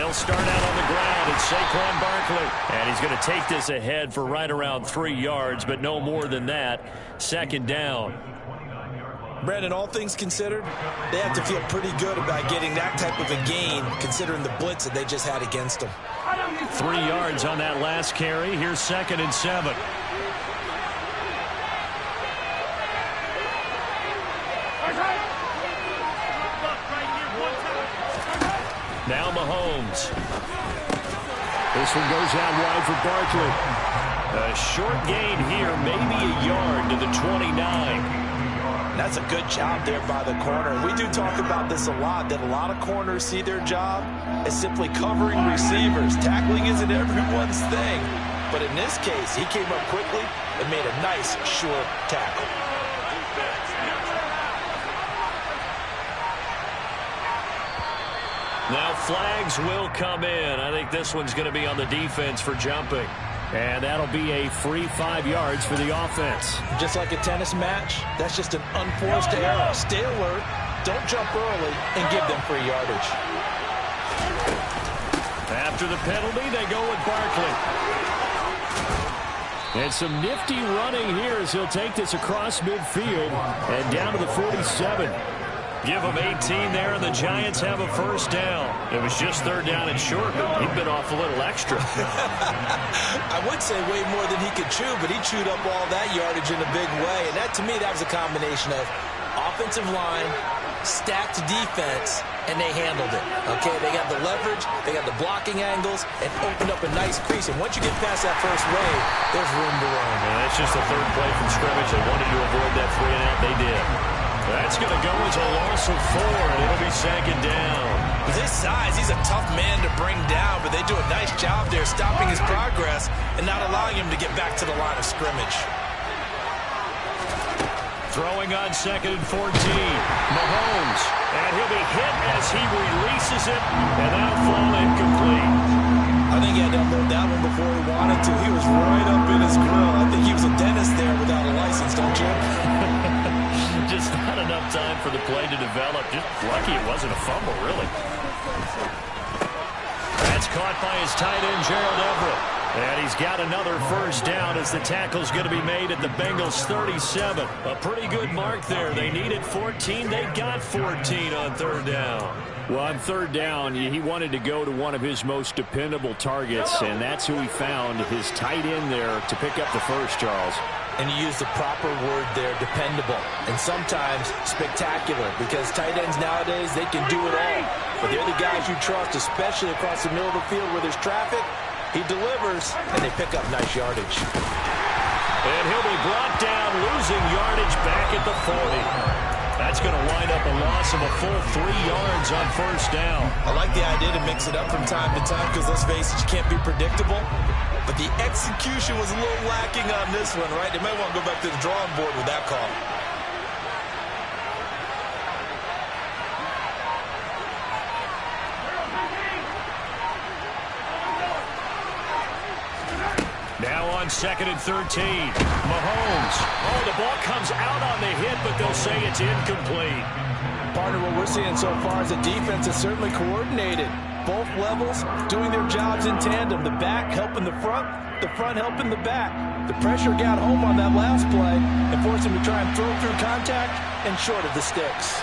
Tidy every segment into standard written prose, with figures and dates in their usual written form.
They'll start out on the ground. It's Saquon Barkley. And he's going to take this ahead for right around 3 yards, but no more than that. Second down. Brandon, all things considered, they have to feel pretty good about getting that type of a gain, considering the blitz that they just had against them. 3 yards on that last carry. Here's 2nd and 7. Now Mahomes. This one goes out wide for Barkley. A short gain here, maybe a yard to the 29. That's a good job there by the corner. We do talk about this a lot, that a lot of corners see their job as simply covering receivers. Tackling isn't everyone's thing. But in this case, he came up quickly and made a nice, short tackle. Now flags will come in. I think this one's going to be on the defense for jumping. And that'll be a free 5 yards for the offense. Just like a tennis match, that's just an unforced error. Stay alert, don't jump early, and give them free yardage. After the penalty, they go with Barkley. And some nifty running here as he'll take this across midfield and down to the 47. Give him 18 there, and the Giants have a first down. It was just 3rd down and short, but he'd been off a little extra. I would say way more than he could chew, but he chewed up all that yardage in a big way. And that, to me, that was a combination of offensive line, stacked defense, and they handled it. Okay, they got the leverage, they got the blocking angles, and opened up a nice crease. And once you get past that first wave, there's room to run. And that's just the 3rd play from scrimmage. They wanted to avoid that 3-and-out. They did. That's going to go as a loss of 4, and it'll be 2nd down. With his size, he's a tough man to bring down, but they do a nice job there stopping his progress and not allowing him to get back to the line of scrimmage. Throwing on 2nd and 14. Mahomes, and he'll be hit as he releases it, and that'll fall incomplete. I think he had to unload that one before he wanted to. He was right up in his grill. I think he was a dentist there without a license, don't you? Just not enough time for the play to develop. Just lucky it wasn't a fumble, really. That's caught by his tight end, Gerald Everett. And he's got another first down as the tackle's going to be made at the Bengals' 37. A pretty good mark there. They needed 14. They got 14 on 3rd down. Well, on 3rd down, he wanted to go to one of his most dependable targets, and that's who he found, his tight end there, to pick up the first, Charles. And you use the proper word there, dependable, and sometimes spectacular, because tight ends nowadays, they can do it all. But they're the guys you trust, especially across the middle of the field where there's traffic. He delivers, and they pick up nice yardage. And he'll be brought down, losing yardage back at the 40. That's going to wind up a loss of a full 3 yards on first down. I like the idea to mix it up from time to time because, let's face it, you can't be predictable. But the execution was a little lacking on this one, right? They might want to go back to the drawing board with that call. Now on 2nd and 13. Mahomes. Oh, the ball comes out on the hit, but they'll say it's incomplete. Partner, what we're seeing so far is the defense is certainly coordinated. Both levels doing their jobs in tandem. The back helping the front helping the back. The pressure got home on that last play and forced him to try and throw through contact and short of the sticks.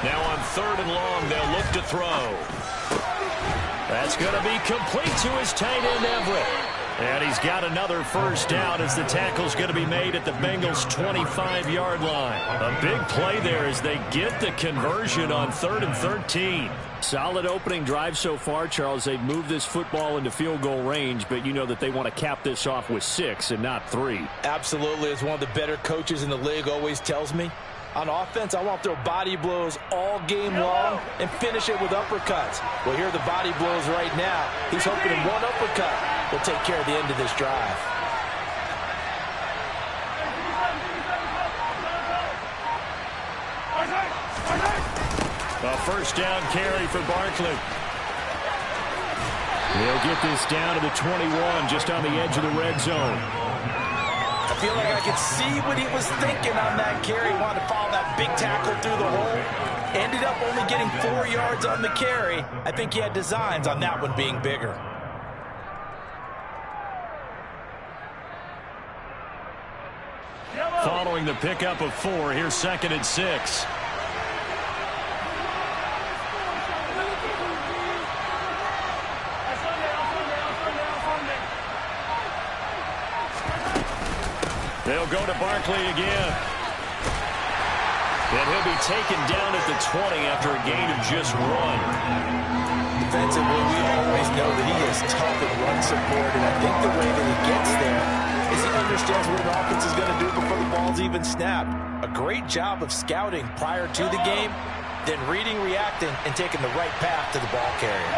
Now on 3rd and long, they'll look to throw. That's going to be complete to his tight end, Everett. And he's got another first down as the tackle's going to be made at the Bengals' 25-yard line. A big play there as they get the conversion on 3rd and 13. Solid opening drive so far, Charles. They've moved this football into field goal range, but you know that they want to cap this off with 6 and not 3. Absolutely. As one of the better coaches in the league always tells me, on offense, I want to throw body blows all game long and finish it with uppercuts. Well, here are the body blows right now. He's hoping in one uppercut will take care of the end of this drive. A first down carry for Barkley. They'll get this down to the 21, just on the edge of the red zone. I feel like I could see what he was thinking on that carry. He wanted to follow that big tackle through the hole. Ended up only getting 4 yards on the carry. I think he had designs on that one being bigger. Following the pickup of 4, here's 2nd and 6. They'll go to Barkley again. And he'll be taken down at the 20 after a gain of just 1. Defensively, we always know that he is tough and run support, and I think the way that he gets there is he understands what an offense is going to do before the ball's even snapped. A great job of scouting prior to the game, then reading, reacting, and taking the right path to the ball carrier.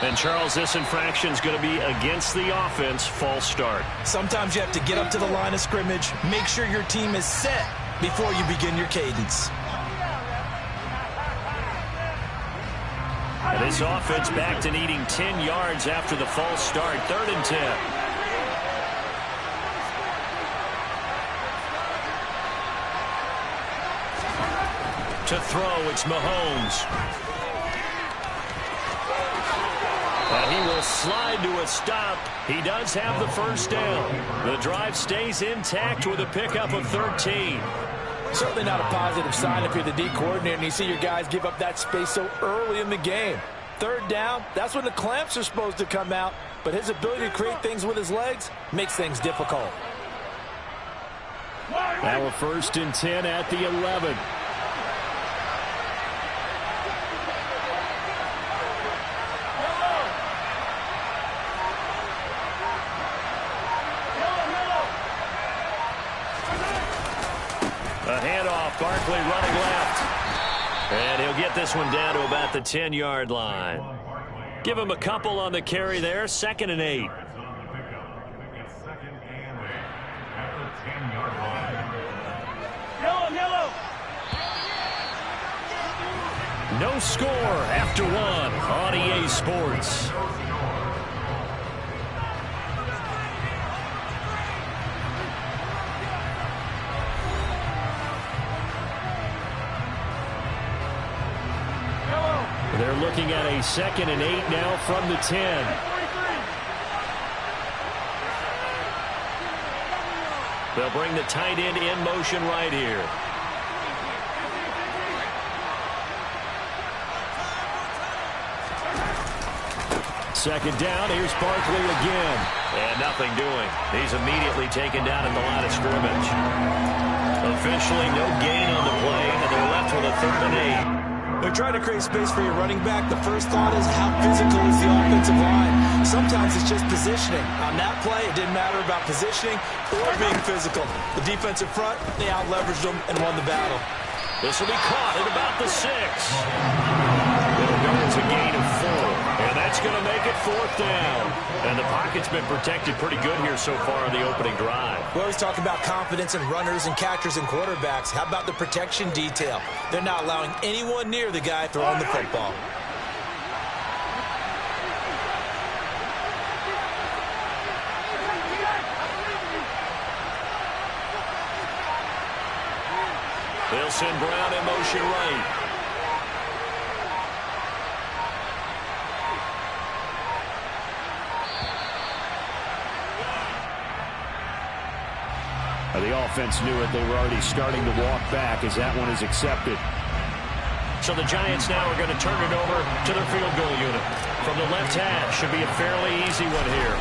And, Charles, this infraction is going to be against the offense, false start. Sometimes you have to get up to the line of scrimmage, make sure your team is set before you begin your cadence. And this offense back to needing 10 yards after the false start. 3rd and 10. To throw, it's Mahomes. And he will slide to a stop. He does have the first down. The drive stays intact with a pickup of 13. Certainly not a positive sign if you're the D coordinator and you see your guys give up that space so early in the game. 3rd down, that's when the clamps are supposed to come out, but his ability to create things with his legs makes things difficult. Now a 1st and 10 at the 11. A handoff, Barkley running left. And he'll get this one down to about the 10-yard line. Give him a couple on the carry there, 2nd and 8. No score after 1 on EA Sports. They're looking at a 2nd and 8 now from the 10. They'll bring the tight end in motion right here. Second down, here's Barkley again. And nothing doing. He's immediately taken down at the line of scrimmage. Officially no gain on the play, and they're left with a 3rd and 8. They're trying to create space for your running back. The first thought is, how physical is the offensive line? Sometimes it's just positioning. On that play, it didn't matter about positioning or being physical. The defensive front, they out-leveraged them and won the battle. This will be caught at about the 6. It'll go as a gain of 4. And that's going to make it 4th down. And the pocket's been protected pretty good here so far on the opening drive. We always talk about confidence in runners and catchers and quarterbacks. How about the protection detail? They're not allowing anyone near the guy throwing the football. They'll send Brown in motion right. The offense knew it. They were already starting to walk back as that one is accepted. So the Giants now are going to turn it over to their field goal unit. From the left hash, should be a fairly easy one here.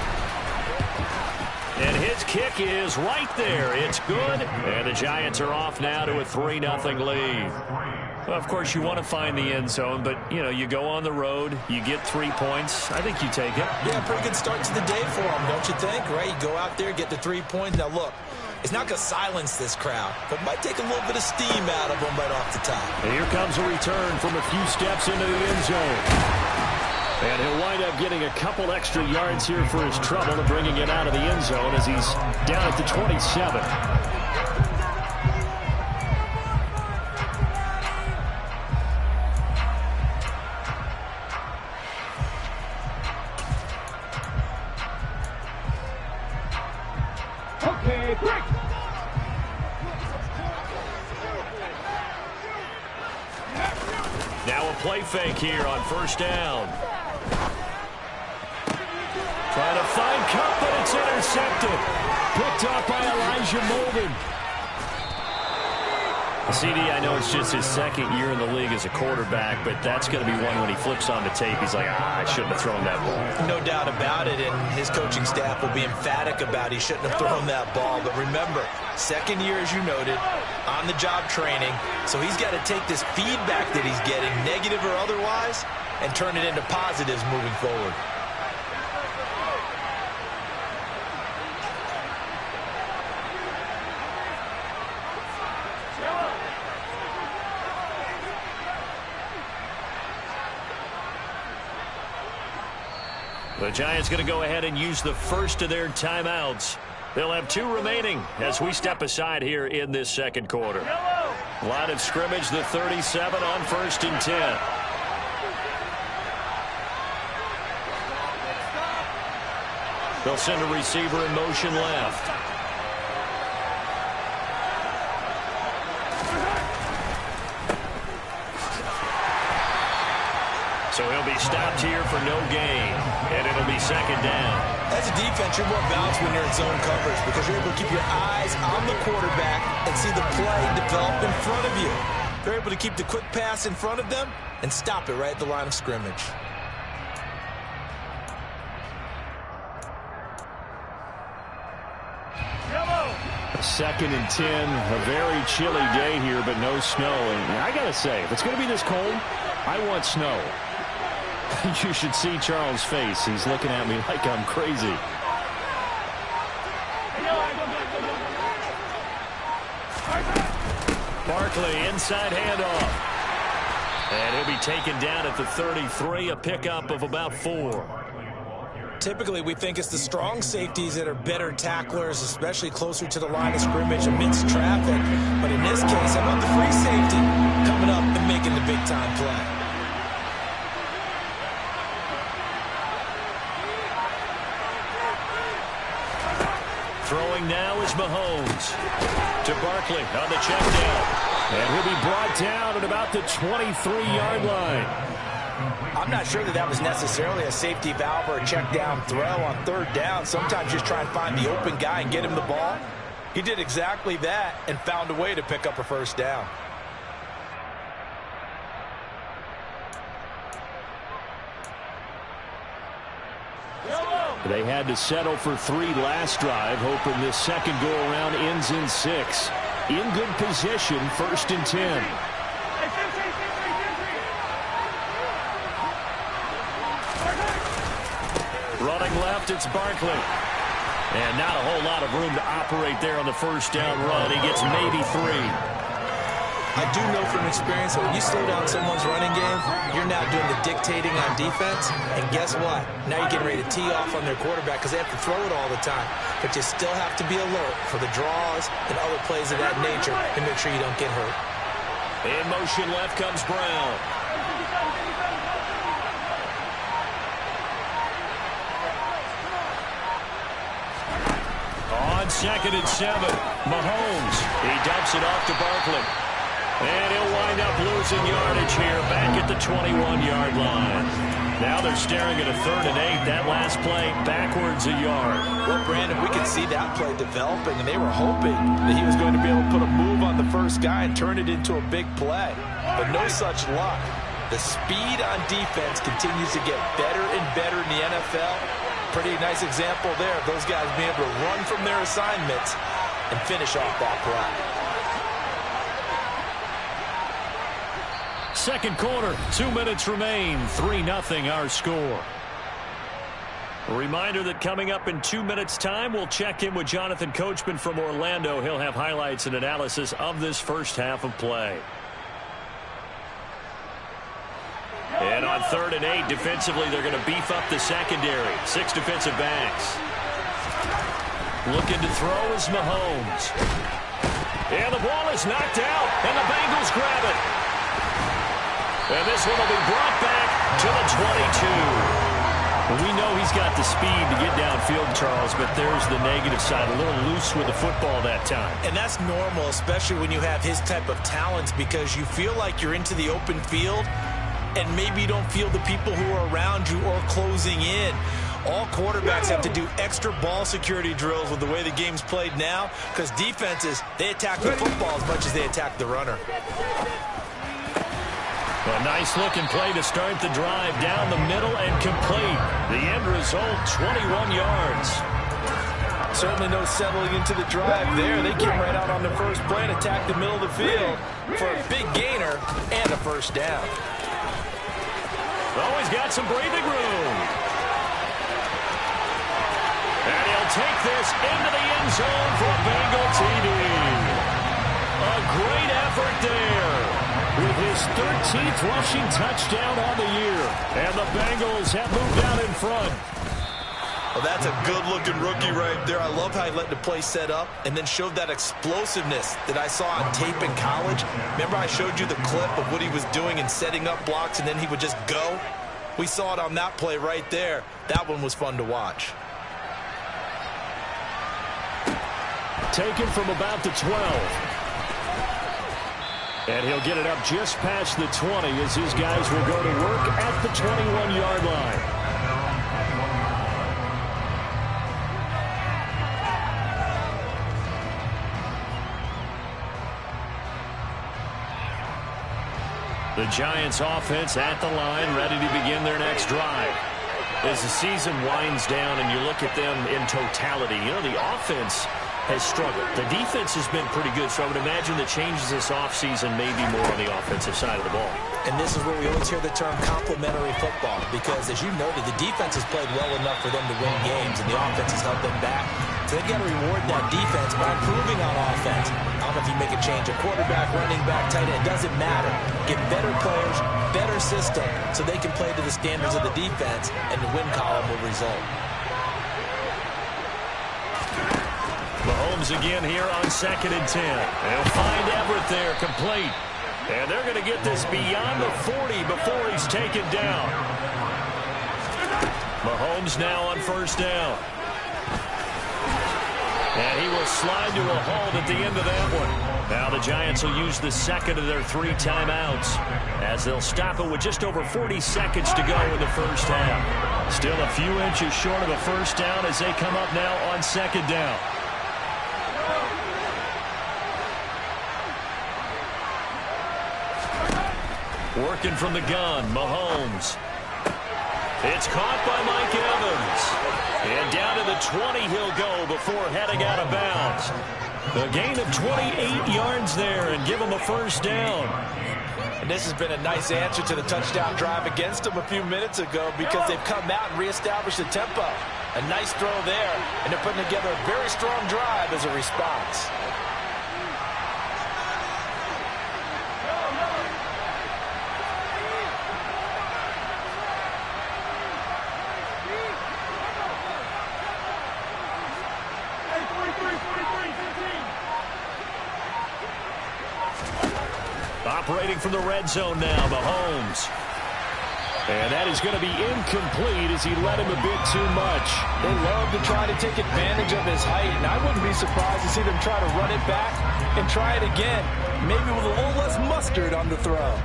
And his kick is right there. It's good. And the Giants are off now to a 3-0 lead. Well, of course, you want to find the end zone, but, you know, you go on the road, you get 3 points. I think you take it. Yeah, pretty good start to the day for them, don't you think? Right? You go out there, get the 3 points. Now, look, it's not going to silence this crowd, but it might take a little bit of steam out of them right off the top. And here comes a return from a few steps into the end zone. And he'll wind up getting a couple extra yards here for his trouble and bringing it out of the end zone as he's down at the 27. play fake here on first down. Trying to find Cup, but it's intercepted. Picked up by Elijah Molden. CD, I know it's just his second year in the league as a quarterback, but that's going to be one when he flips on the tape. He's like, I shouldn't have thrown that ball. No doubt about it, and his coaching staff will be emphatic about he shouldn't have thrown that ball. But remember, second year, as you noted, on-the-job training, so he's got to take this feedback that he's getting, negative or otherwise, and turn it into positives moving forward. The Giants going to go ahead and use the first of their timeouts. They'll have 2 remaining as we step aside here in this second quarter. Line of scrimmage, the 37 on 1st and 10. They'll send a receiver in motion left. So he'll be stopped here for no gain, and it'll be second down. As a defense, you're more balanced when you're in zone coverage because you're able to keep your eyes on the quarterback and see the play develop in front of you. They're able to keep the quick pass in front of them and stop it right at the line of scrimmage. Second and 10, a very chilly day here, but no snow. And I got to say, if it's going to be this cold, I want snow. You should see Charles' face. He's looking at me like I'm crazy. Barkley, inside handoff. And he'll be taken down at the 33, a pickup of about 4. Typically, we think it's the strong safeties that are better tacklers, especially closer to the line of scrimmage amidst traffic. But in this case, how about the free safety coming up and making the big-time play? Throwing now is Mahomes to Barkley on the check down. And he'll be brought down at about the 23-yard line. I'm not sure that was necessarily a safety valve or a check down throw on 3rd down. Sometimes just try and find the open guy and get him the ball. He did exactly that and found a way to pick up a 1st down. They had to settle for 3 last drive, hoping this second go-around ends in 6. In good position, 1st and 10. Running left, it's Barkley. And not a whole lot of room to operate there on the 1st down run. He gets maybe 3. I do know from experience that when you slow down someone's running game, you're now doing the dictating on defense. And guess what? Now you're getting ready to tee off on their quarterback because they have to throw it all the time. But you still have to be alert for the draws and other plays of that nature to make sure you don't get hurt. In motion left comes Brown. On 2nd and 7, Mahomes. He dumps it off to Barkley. And he'll wind up losing yardage here back at the 21-yard line. Now they're staring at a 3rd and 8. That last play backwards a yard. Well, Brandon, we could see that play developing, and they were hoping that he was going to be able to put a move on the first guy and turn it into a big play. But no such luck. The speed on defense continues to get better and better in the NFL. Pretty nice example there of those guys being able to run from their assignments and finish off that play. Second quarter, 2 minutes remain. 3-0 our score. A reminder that coming up in 2 minutes' time, we'll check in with Jonathan Coachman from Orlando. He'll have highlights and analysis of this first half of play. And on 3rd and 8, defensively, they're going to beef up the secondary. 6 defensive backs. Looking to throw is Mahomes. And the ball is knocked out, and the Bengals grab it. And this one will be brought back to the 22. We know he's got the speed to get downfield, Charles, but there's the negative side. A little loose with the football that time. And that's normal, especially when you have his type of talents, because you feel like you're into the open field, and maybe you don't feel the people who are around you or closing in. All quarterbacks have to do extra ball security drills with the way the game's played now, because defenses, they attack the football as much as they attack the runner. A nice-looking play to start the drive down the middle and complete. The end result, 21 yards. Certainly no settling into the drive there. They came right out on the first play and attacked the middle of the field for a big gainer and a first down. Oh, he's got some breathing room. And he'll take this into the end zone for a Bengal TD. A great effort there with his 13th rushing touchdown on the year. And the Bengals have moved out in front. Well, that's a good-looking rookie right there. I love how he let the play set up and then showed that explosiveness that I saw on tape in college. Remember I showed you the clip of what he was doing and setting up blocks, and then he would just go? We saw it on that play right there. That one was fun to watch. Taken from about the 12. And he'll get it up just past the 20 as his guys will go to work at the 21-yard line. The Giants offense at the line, ready to begin their next drive. As the season winds down and you look at them in totality, you know, the offense has struggled. The defense has been pretty good, so I would imagine the changes this offseason may be more on the offensive side of the ball. And this is where we always hear the term complementary football, because as you noted, the defense has played well enough for them to win games, and the offense has held them back. So they've got to reward that defense by improving on offense. I don't know if you make a change, a quarterback, running back, tight end, it doesn't matter. Get better players, better system, so they can play to the standards of the defense, and the win column will result. Mahomes again here on 2nd and 10. They'll find Everett there, complete. And they're going to get this beyond the 40 before he's taken down. Mahomes now on first down. And he will slide to a halt at the end of that one. Now the Giants will use the second of their 3 timeouts as they'll stop it with just over 40 seconds to go in the first half. Still a few inches short of a first down as they come up now on 2nd down. Working from the gun, Mahomes. It's caught by Mike Evans. And down to the 20 he'll go before heading out of bounds. A gain of 28 yards there and give him a first down. And this has been a nice answer to the touchdown drive against them a few minutes ago, because they've come out and reestablished the tempo. A nice throw there, and they're putting together a very strong drive as a response. Operating from the red zone now, Mahomes. And that is going to be incomplete as he let him a bit too much. They love to try to take advantage of his height, and I wouldn't be surprised to see them try to run it back and try it again, maybe with a little less mustard on the throw.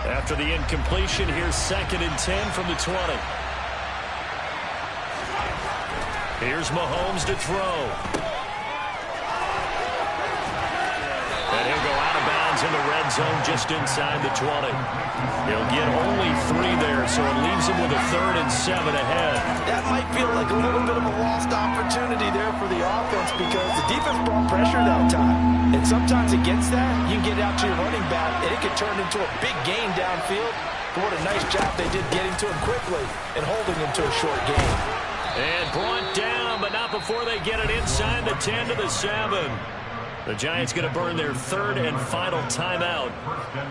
After the incompletion, here's 2nd and 10 from the 20. Here's Mahomes to throw. And he'll go out of bounds in the red zone just inside the 20. He'll get only 3 there, so it leaves him with a 3rd and 7 ahead. That might feel like a little bit of a lost opportunity there for the offense, because the defense brought pressure that time. And sometimes against that, you can get out to your running back, and it could turn into a big gain downfield. But what a nice job they did getting to him quickly and holding him to a short gain. And brought down, but not before they get it inside the 10 to the 7. The Giants going to burn their 3rd and final timeout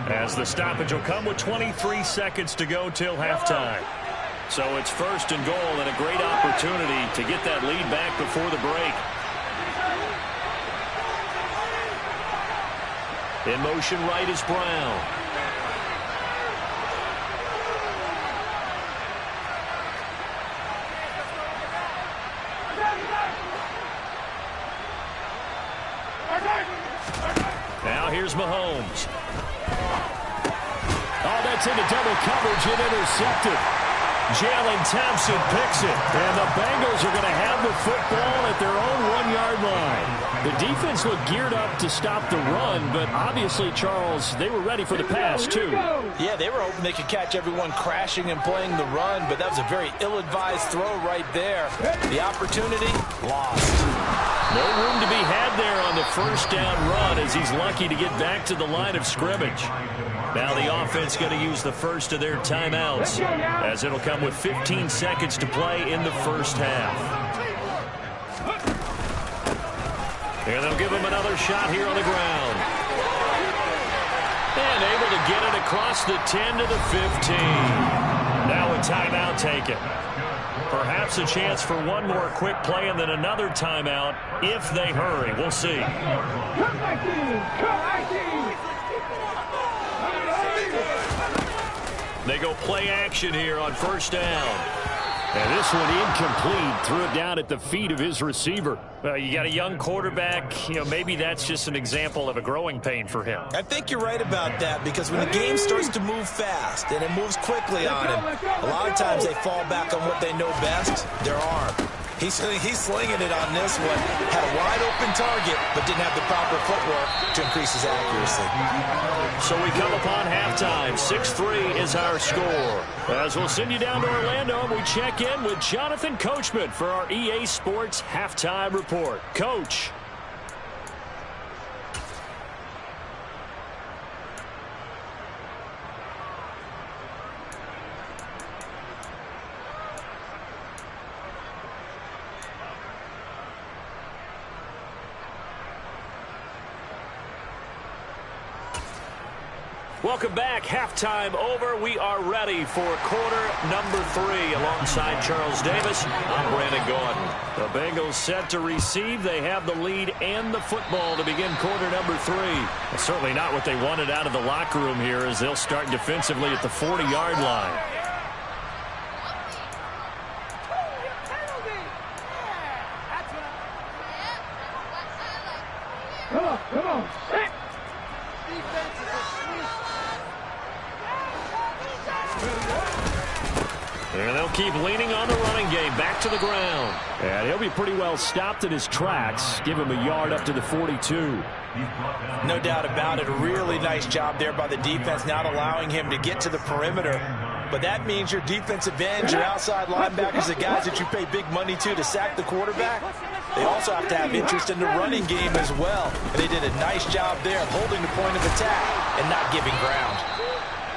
as the stoppage will come with 23 seconds to go till halftime. So it's 1st and goal, and a great opportunity to get that lead back before the break. In motion right is Brown. Now Now here's Mahomes. Oh, that's into double coverage and intercepted. Jalen Thompson picks it. And the Bengals are going to have the football at their own 1-yard line. The defense looked geared up to stop the run, but obviously, Charles, they were ready for the pass, too. Yeah, they were hoping they could catch everyone crashing and playing the run, but that was a very ill-advised throw right there. The opportunity, lost. No room to be had there on the first down run as he's lucky to get back to the line of scrimmage. Now the offense going to use the first of their timeouts as it'll come with 15 seconds to play in the first half. And they'll give him another shot here on the ground. And able to get it across the 10 to the 15. Now a timeout taken. Perhaps a chance for one more quick play and then another timeout if they hurry. We'll see. They go play action here on first down. And this one incomplete. Threw it down at the feet of his receiver. Well, you got a young quarterback. Maybe that's just an example of a growing pain for him. I think you're right about that because when the game starts to move fast and it moves quickly on him, a lot of times they fall back on what they know best, their arm. He's slinging it on this one. Had a wide open target, but didn't have the proper footwork to increase his accuracy. So we come upon halftime. 6-3 is our score. As we'll send you down to Orlando, and we check in with Jonathan Coachman for our EA Sports Halftime Report. Coach. Welcome back. Halftime over. We are ready for quarter number 3. Alongside Charles Davis, I'm Brandon Gordon. The Bengals set to receive. They have the lead and the football to begin quarter number 3. Well, certainly not what they wanted out of the locker room here as they'll start defensively at the 40-yard line. Come on. And they'll keep leaning on the running game. Back to the ground. And he'll be pretty well stopped in his tracks. Give him a yard up to the 42. No doubt about it. A really nice job there by the defense, not allowing him to get to the perimeter. But that means your defensive ends, your outside linebackers, the guys that you pay big money to sack the quarterback, they also have to have interest in the running game as well. And they did a nice job there of holding the point of attack and not giving ground.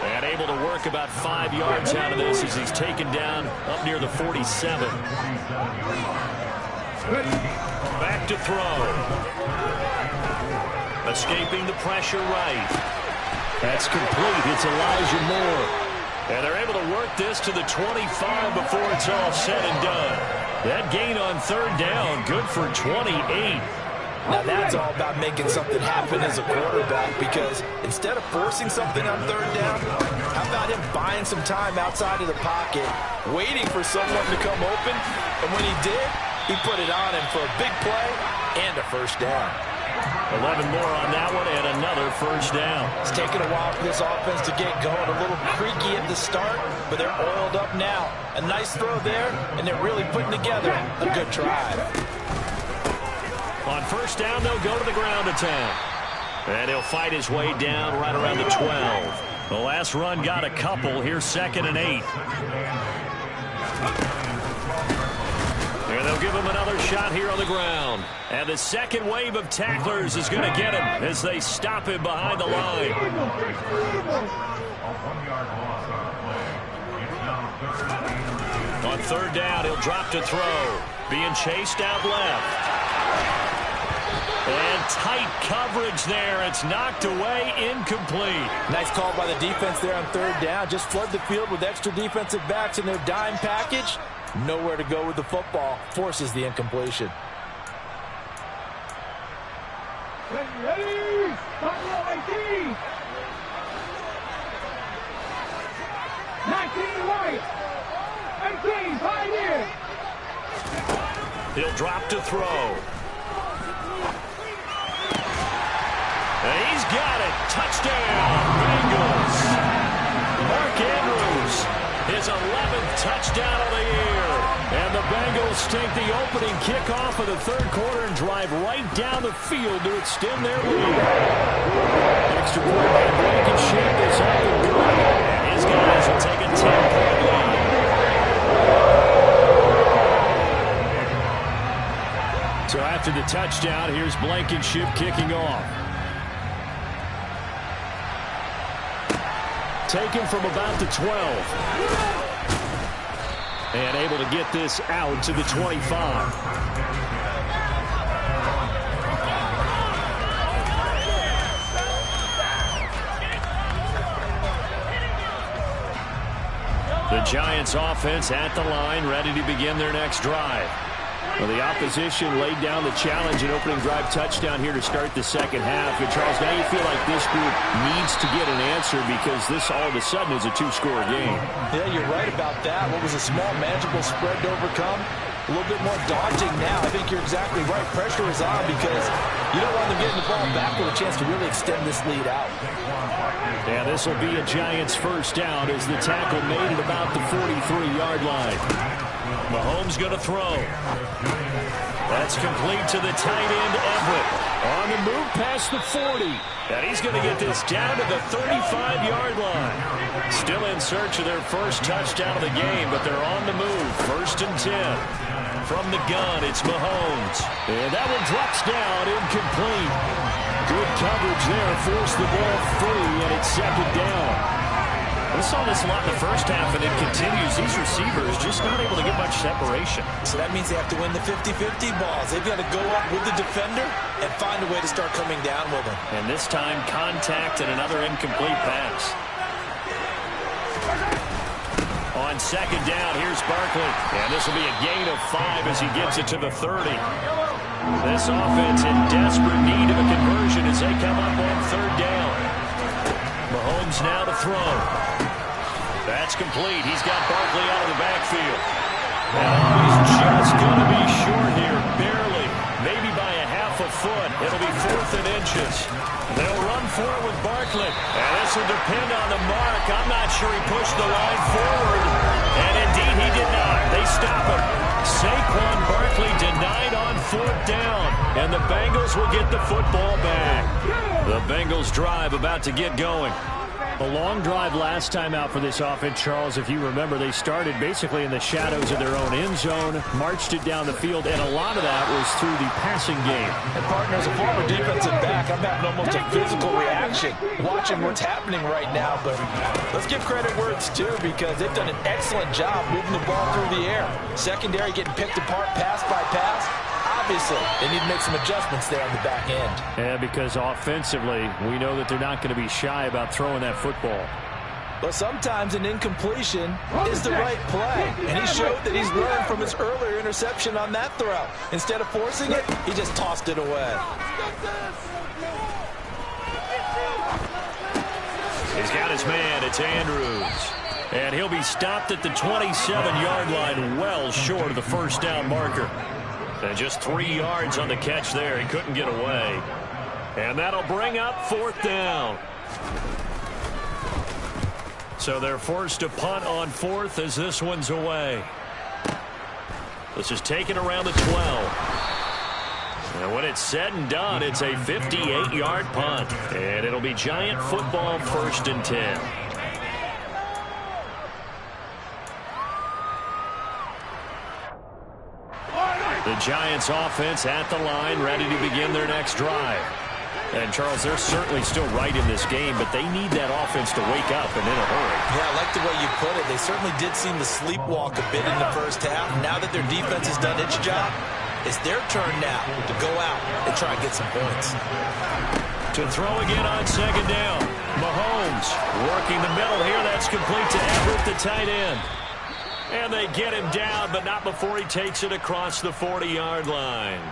And able to work about 5 yards out of this as he's taken down up near the 47. Back to throw. Escaping the pressure right. That's complete. It's Elijah Moore. And they're able to work this to the 25 before it's all said and done. That gain on third down, good for 28. Now that's all about making something happen as a quarterback, because instead of forcing something on third down, how about him buying some time outside of the pocket, waiting for someone to come open, and when he did, he put it on him for a big play and a first down. 11 more on that one and another first down. It's taken a while for this offense to get going, a little creaky at the start, but they're oiled up now. A nice throw there, and they're really putting together a good drive. On first down, they'll go to the ground attack. And he'll fight his way down right around the 12. The last run got a couple. Here's 2nd and 8. And they'll give him another shot here on the ground. And the second wave of tacklers is going to get him as they stop him behind the line. On third down, he'll drop to throw. Being chased out left. And tight coverage there. It's knocked away, incomplete. Nice call by the defense there on third down. Just flood the field with extra defensive backs in their dime package. Nowhere to go with the football. Forces the incompletion. Ready? 18. 19 right. 18 pioneer. He'll drop to throw. And he's got it. Touchdown, Bengals. Mark Andrews, his 11th touchdown of the year. And the Bengals take the opening kickoff of the third quarter and drive right down the field to extend their lead. Extra point by Blankenship is up and good. And his guys will take a 10-point lead. So after the touchdown, here's Blankenship kicking off. Taken from about the 12. And able to get this out to the 25. The Giants offense at the line, ready to begin their next drive. Well, the opposition laid down the challenge and opening drive touchdown here to start the second half. And Charles, now you feel like this group needs to get an answer because this all of a sudden is a two-score game. Yeah, you're right about that. What was a small, manageable spread to overcome? A little bit more daunting now. I think you're exactly right. Pressure is on because you don't want them getting the ball back with a chance to really extend this lead out. Yeah, this will be a Giants first down as the tackle made at about the 43-yard line. Mahomes going to throw. That's complete to the tight end, Everett. On the move past the 40. And he's going to get this down to the 35-yard line. Still in search of their first touchdown of the game, but they're on the move. First and 10. From the gun, it's Mahomes. And that one drops down, incomplete. Good coverage there, forced the ball free, and it's second down. We saw this a lot in the first half, and it continues. These receivers just not able to get much separation. So that means they have to win the 50-50 balls. They've got to go up with the defender and find a way to start coming down with him. And this time, contact and another incomplete pass. On second down, here's Barkley. And this will be a gain of 5 as he gets it to the 30. This offense in desperate need of a conversion as they come up on third down. Mahomes now to throw. That's complete. He's got Barkley out of the backfield. And he's just going to be short here, barely. Maybe by a half a foot. It'll be 4th and inches. They'll run for it with Barkley. And this will depend on the mark. I'm not sure he pushed the line forward. And indeed he did not. They stop him. Saquon Barkley denied on 4th down. And the Bengals will get the football back. The Bengals drive about to get going. A long drive last time out for this offense, Charles. If you remember, they started basically in the shadows of their own end zone, marched it down the field, and a lot of that was through the passing game. And, partner, as a former defensive back, I'm having almost a physical reaction watching what's happening right now. But let's give credit where it's due because they've done an excellent job moving the ball through the air. Secondary getting picked apart pass by pass. Obviously, they need to make some adjustments there on the back end. Yeah, because offensively, we know that they're not going to be shy about throwing that football. But sometimes an incompletion is the right play. And he showed that he's learned from his earlier interception on that throw. Instead of forcing it, he just tossed it away. He's got his man. It's Andrews. And he'll be stopped at the 27-yard line, well short of the first down marker. And just 3 yards on the catch there. He couldn't get away. And that'll bring up 4th down. So they're forced to punt on 4th as this one's away. This is taken around the 12. And when it's said and done, it's a 58-yard punt. And it'll be Giant football, 1st and 10. The Giants offense at the line, ready to begin their next drive. And, Charles, they're certainly still right in this game, but they need that offense to wake up and in a hurry. Yeah, I like the way you put it. They certainly did seem to sleepwalk a bit in the first half. Now that their defense has done its job, it's their turn now to go out and try and get some points. To throw again on second down. Mahomes working the middle here. That's complete to Everett, the tight end. And they get him down, but not before he takes it across the 40-yard line.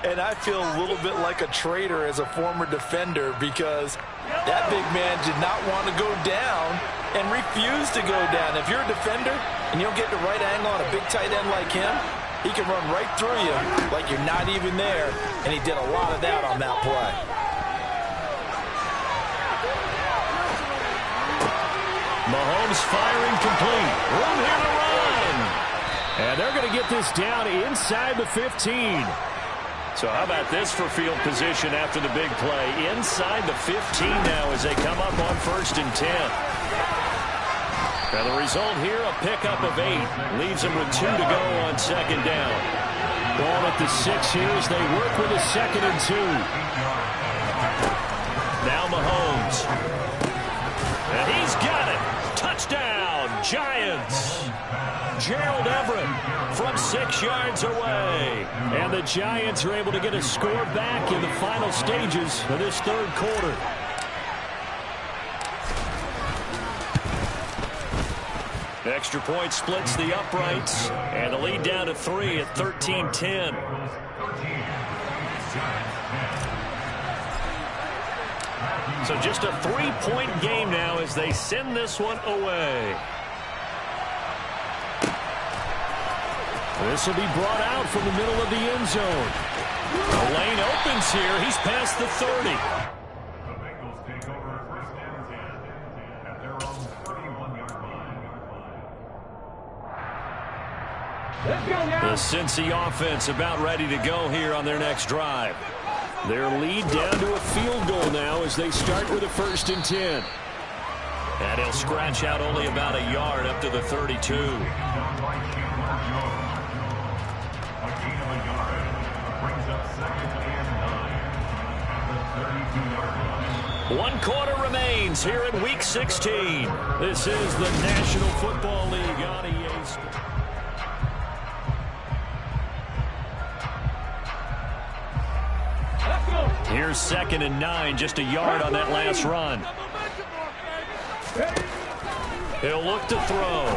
And I feel a little bit like a traitor as a former defender because that big man did not want to go down and refused to go down. If you're a defender and you don't get the right angle on a big tight end like him, he can run right through you like you're not even there, and he did a lot of that on that play. Mahomes firing complete. Room here to run. And they're going to get this down inside the 15. So how about this for field position after the big play? Inside the 15 now as they come up on 1st and 10. And the result here, a pickup of 8. Leaves them with 2 to go on 2nd down. Ball at the 6 here as they work with a 2nd and 2. Now Mahomes. And he's got it. Touchdown, Giants. Gerald Everett from 6 yards away. And the Giants are able to get a score back in the final stages of this 3rd quarter. Extra point splits the uprights. And the lead down to 3 at 13-10. So just a 3-point game now as they send this one away. This will be brought out from the middle of the end zone. The lane opens here. He's past the 30. The Bengals take over 1st and 10 at their own 31-yard line. Let's go now. The Cincy offense about ready to go here on their next drive. Their lead down to a field goal now as they start with a 1st and 10. And he'll scratch out only about a yard up to the 32. One quarter remains here in Week 16. This is the National Football League on EA Sports. Here's 2nd and 9, just a yard on that last run. He'll look to throw.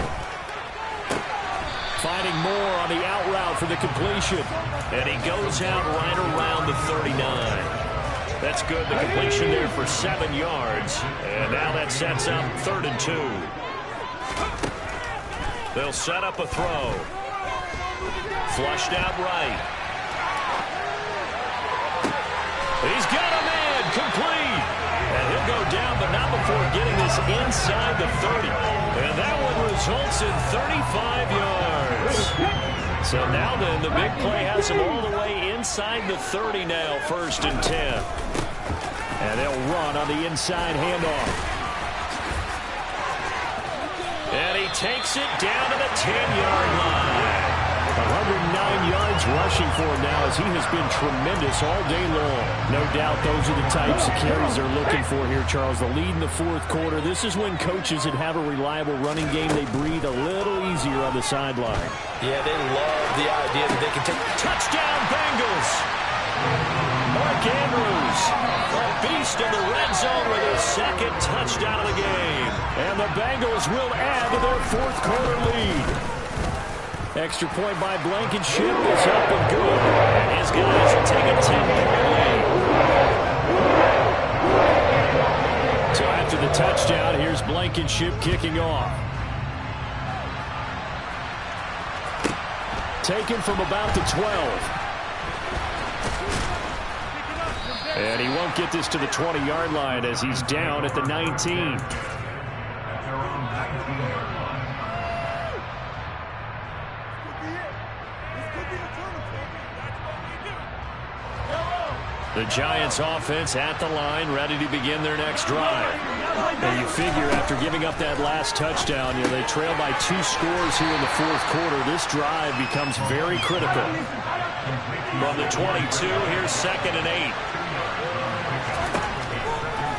Finding more on the out route for the completion. And he goes out right around the 39. That's good. The completion there for 7 yards. And now that sets up 3rd and 2. They'll set up a throw. Flushed out right. He's got a man complete. And he'll go down, but not before getting this inside the 30. And that one results in 35 yards. So now then, the big play has him all the way inside the 30 now, 1st and 10. And they'll run on the inside handoff. And he takes it down to the 10-yard line. 109 yards rushing for him now as he has been tremendous all day long. No doubt those are the types of carries they're looking for here, Charles. The lead in the 4th quarter. This is when coaches that have a reliable running game, they breathe a little easier on the sideline. Yeah, they love the idea that they can take touchdown Bengals. Mark Andrews, a beast in the red zone with his 2nd touchdown of the game. And the Bengals will add to their 4th quarter lead. Extra point by Blankenship is up and good. And his guys will take a 10-point lead. So after the touchdown, here's Blankenship kicking off. Taken from about the 12. And he won't get this to the 20-yard line as he's down at the 19. The Giants offense at the line, ready to begin their next drive. And you figure after giving up that last touchdown, they trail by 2 scores here in the 4th quarter. This drive becomes very critical. From the 22, here's 2nd and 8.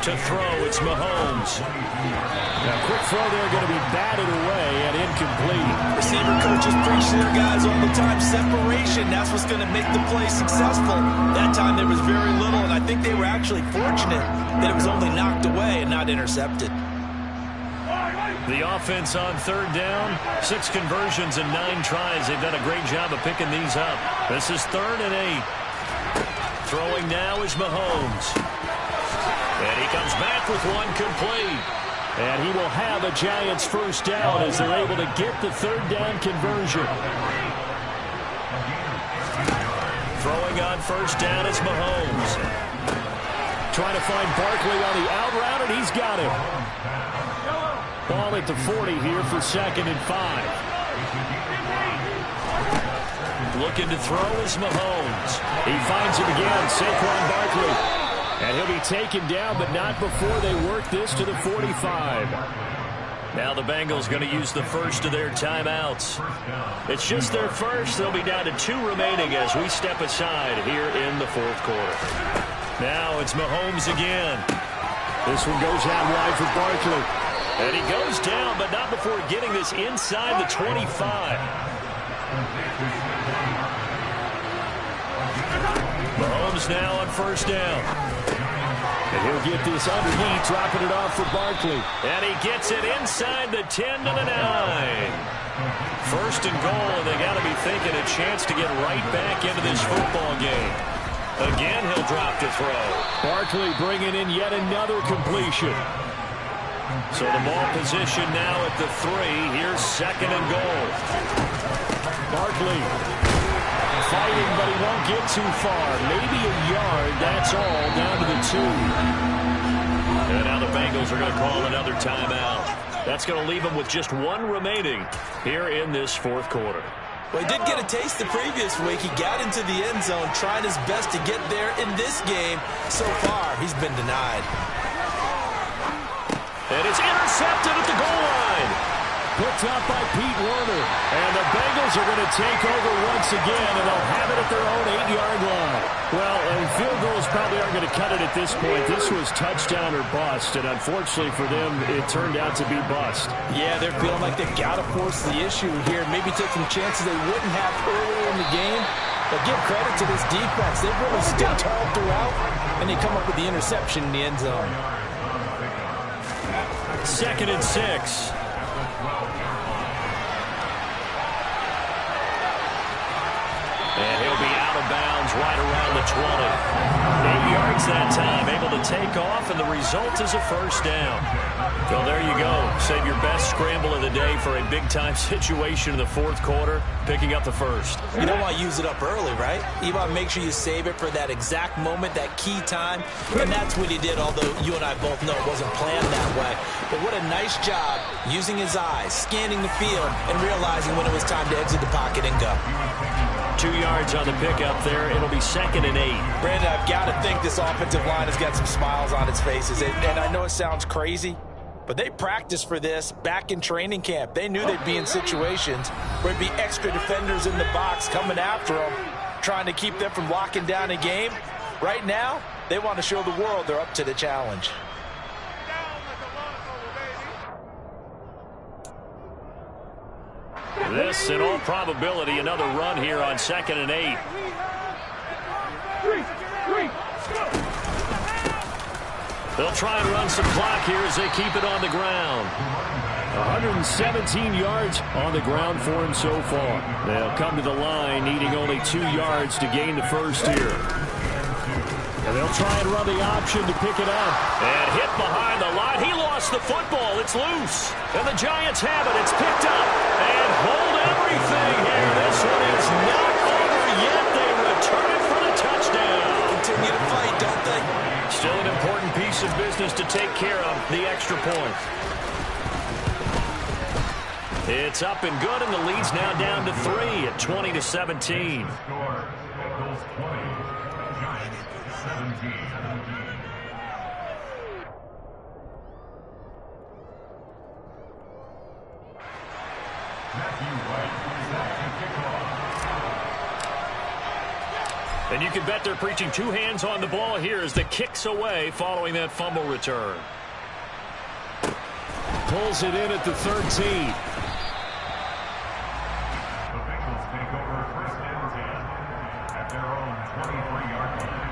To throw, it's Mahomes. Now, quick throw there, going to be batted away and incomplete. Receiver coaches preach to their guys all the time. Separation, that's what's going to make the play successful. That time there was very little, and I think they were actually fortunate that it was only knocked away and not intercepted. The offense on 3rd down, 6 conversions and 9 tries. They've done a great job of picking these up. This is 3rd and 8. Throwing now is Mahomes. And he comes back with one complete. And he will have a Giants 1st down as they're able to get the 3rd down conversion. Throwing on 1st down is Mahomes. Trying to find Barkley on the out route, and he's got him. Ball at the 40 here for 2nd and 5. Looking to throw is Mahomes. He finds him again, Saquon Barkley. And he'll be taken down, but not before they work this to the 45. Now the Bengals going to use the first of their timeouts. It's just their first. They'll be down to 2 remaining as we step aside here in the 4th quarter. Now it's Mahomes again. This one goes out wide for Barkley. And he goes down, but not before getting this inside the 25. Mahomes now on 1st down. And he'll get this underneath, dropping it off for Barkley. And he gets it inside the 10 to the 9. 1st and goal, and they got to be thinking a chance to get right back into this football game. Again, he'll drop to throw. Barkley bringing in yet another completion. So the ball position now at the 3. Here's 2nd and goal. Barkley fighting, but he won't get too far. Maybe a yard, that's all, down to the 2. And now the Bengals are going to call another timeout. That's going to leave them with just 1 remaining here in this 4th quarter. Well, he did get a taste the previous week. He got into the end zone, trying his best to get there in this game. So far, he's been denied. And it's intercepted at the goal line. Picked up by Pete Werner. And the Bengals are going to take over once again, and they'll have it at their own 8-yard line. Well, and field goals probably aren't going to cut it at this point. This was touchdown or bust, and unfortunately for them, it turned out to be bust. Yeah, they're feeling like they've got to force the issue here. Maybe take some chances they wouldn't have earlier in the game. But give credit to this defense. They've really stood tall throughout, and they come up with the interception in the end zone. 2nd and 6. And he'll be out of bounds right around the 20. 8 yards that time, able to take off, and the result is a 1st down. Well, there you go. Save your best scramble of the day for a big-time situation in the 4th quarter, picking up the 1st. You don't want to use it up early, right? You want to make sure you save it for that exact moment, that key time. And that's what he did, although you and I both know it wasn't planned that way. But what a nice job using his eyes, scanning the field, and realizing when it was time to exit the pocket and go. 2 yards on the pickup there. It'll be 2nd and 8. Brandon, I've got to think this offensive line has got some smiles on its faces. And I know it sounds crazy, but they practiced for this back in training camp. They knew they'd be in situations where there'd be extra defenders in the box coming after them, trying to keep them from locking down a game. Right now, they want to show the world they're up to the challenge. This, in all probability, another run here on 2nd and 8. They'll try and run some clock here as they keep it on the ground. 117 yards on the ground for him so far. They'll come to the line needing only 2 yards to gain the 1st here. And they'll try and run the option to pick it up. And hit behind the line. He lost the football. It's loose. And the Giants have it. It's picked up. And hold everything here. This one is not over yet. They return it for the touchdown. Continue to fight, don't they? Still an important piece of business to take care of, the extra point. It's up and good, and the lead's now down to 3 at 20-17. And you can bet they're preaching 2 hands on the ball here as the kick's away following that fumble return. Pulls it in at the 13. The Bengals take over 1st and 10 at their own 23-yard line.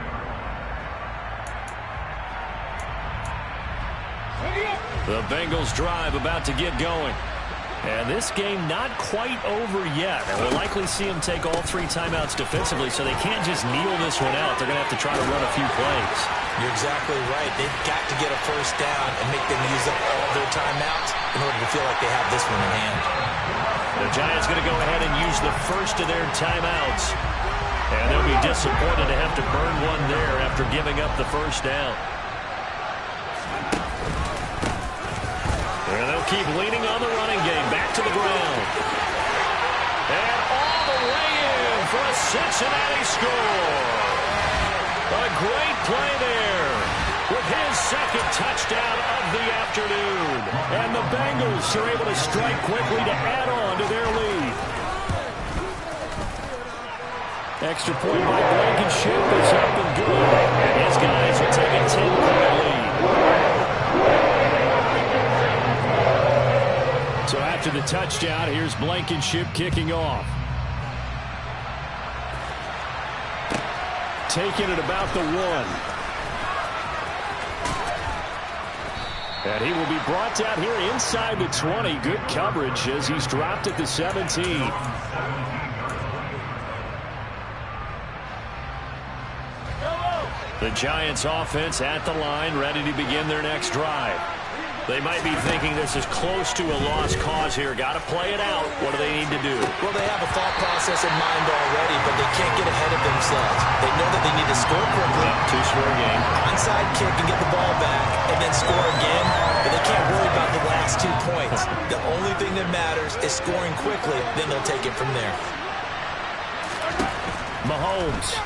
The Bengals drive about to get going. And this game not quite over yet. And we'll likely see them take all 3 timeouts defensively, so they can't just kneel this one out. They're going to have to try to run a few plays. You're exactly right. They've got to get a 1st down and make them use up all their timeouts in order to feel like they have this one in hand. The Giants going to go ahead and use the first of their timeouts. And they'll be disappointed to have to burn one there after giving up the 1st down. And they'll keep leaning on the running game. Back to the ground. And all the way in for a Cincinnati score. A great play there with his second touchdown of the afternoon. And the Bengals are able to strike quickly to add on to their lead. Extra point by Blankenship is up and good. And his guys will take a 10-point lead. So after the touchdown, here's Blankenship kicking off. Taking it about the 1. And he will be brought down here inside the 20. Good coverage as he's dropped at the 17. The Giants offense at the line, ready to begin their next drive. They might be thinking this is close to a lost cause here. Got to play it out. What do they need to do? Well, they have a thought process in mind already, but they can't get ahead of themselves. They know that they need to score quickly. Two-score game. Onside kick and get the ball back, and then score again. But they can't worry about the last 2 points. The only thing that matters is scoring quickly. Then they'll take it from there. Mahomes.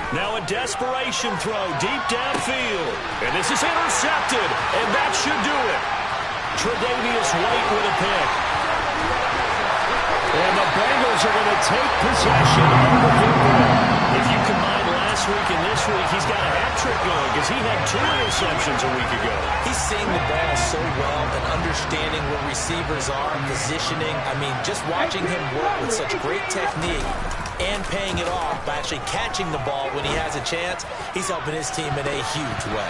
Now a desperation throw deep downfield. And this is intercepted. And that should do it. Tre'Davious White with a pick. And the Bengals are going to take possession of the football. If you combine last week and this week, he's got a hat trick going because he had 2 interceptions a week ago. He's seeing the ball so well and understanding where receivers are, positioning. I mean, just watching him work with such great technique and paying it off by actually catching the ball when he has a chance, he's helping his team in a huge way.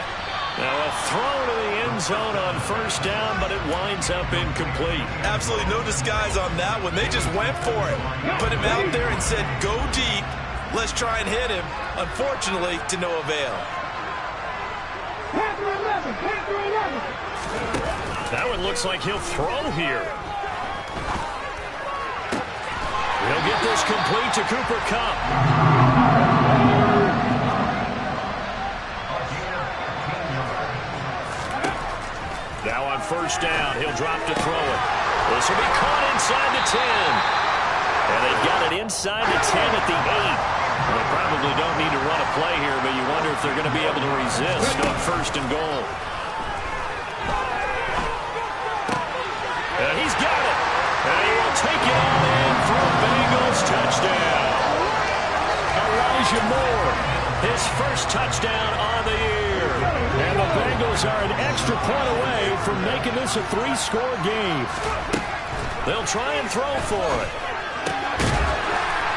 Now a throw to the end zone on first down, but it winds up incomplete. Absolutely no disguise on that one. They just went for it. Put him out there and said, go deep. Let's try and hit him. Unfortunately, to no avail. Panther 11. That one looks like he'll throw here. He'll get this complete to Cooper Kupp. Now on first down, he'll drop to throw it. This will be caught inside the 10. And they've got it inside the 10 at the 8. They probably don't need to run a play here, but you wonder if they're going to be able to resist on first and goal. And he's got it. And he will take it all in for a Bengals touchdown. Elijah Moore, his first touchdown on the year. And the Bengals are an extra point away from making this a 3-score game. They'll try and throw for it.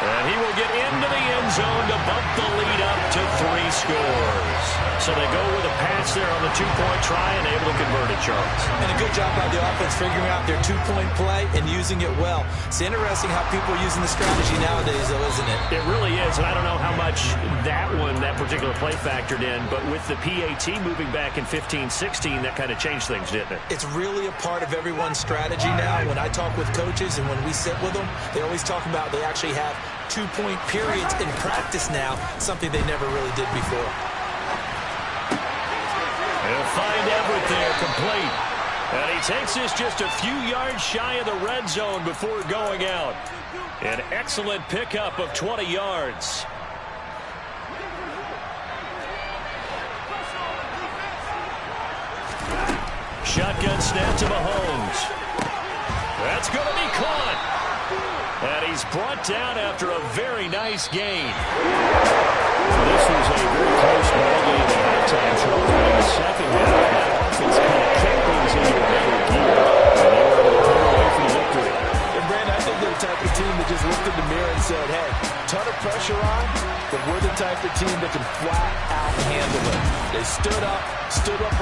And he will get into the end zone to bump the lead up to 3 scores. So they go with a pass there on the 2-point try and able to convert it, Charles. And a good job by the offense figuring out their 2-point play and using it well. It's interesting how people are using the strategy nowadays, though, isn't it? It really is, and I don't know how much that particular play factored in, but with the PAT moving back in 15-16, that kind of changed things, didn't it? It's really a part of everyone's strategy now. When I talk with coaches and when we sit with them, they always talk about they actually have 2-point periods in practice now, something they never really did before. He'll find Everett there, complete. And he takes this just a few yards shy of the red zone before going out. An excellent pickup of 20 yards. Shotgun snap to Mahomes. That's going to be caught. And he's brought down after a very nice gain. This was a very close ball game at halftime. Trouble in the second half. That offense kind of kicked things into another gear. And they were able to pull away from victory. And Brandon, I think they're the type of team that just looked in the mirror and said, hey, ton of pressure on, but we're the type of team that can flat out handle it. They stood up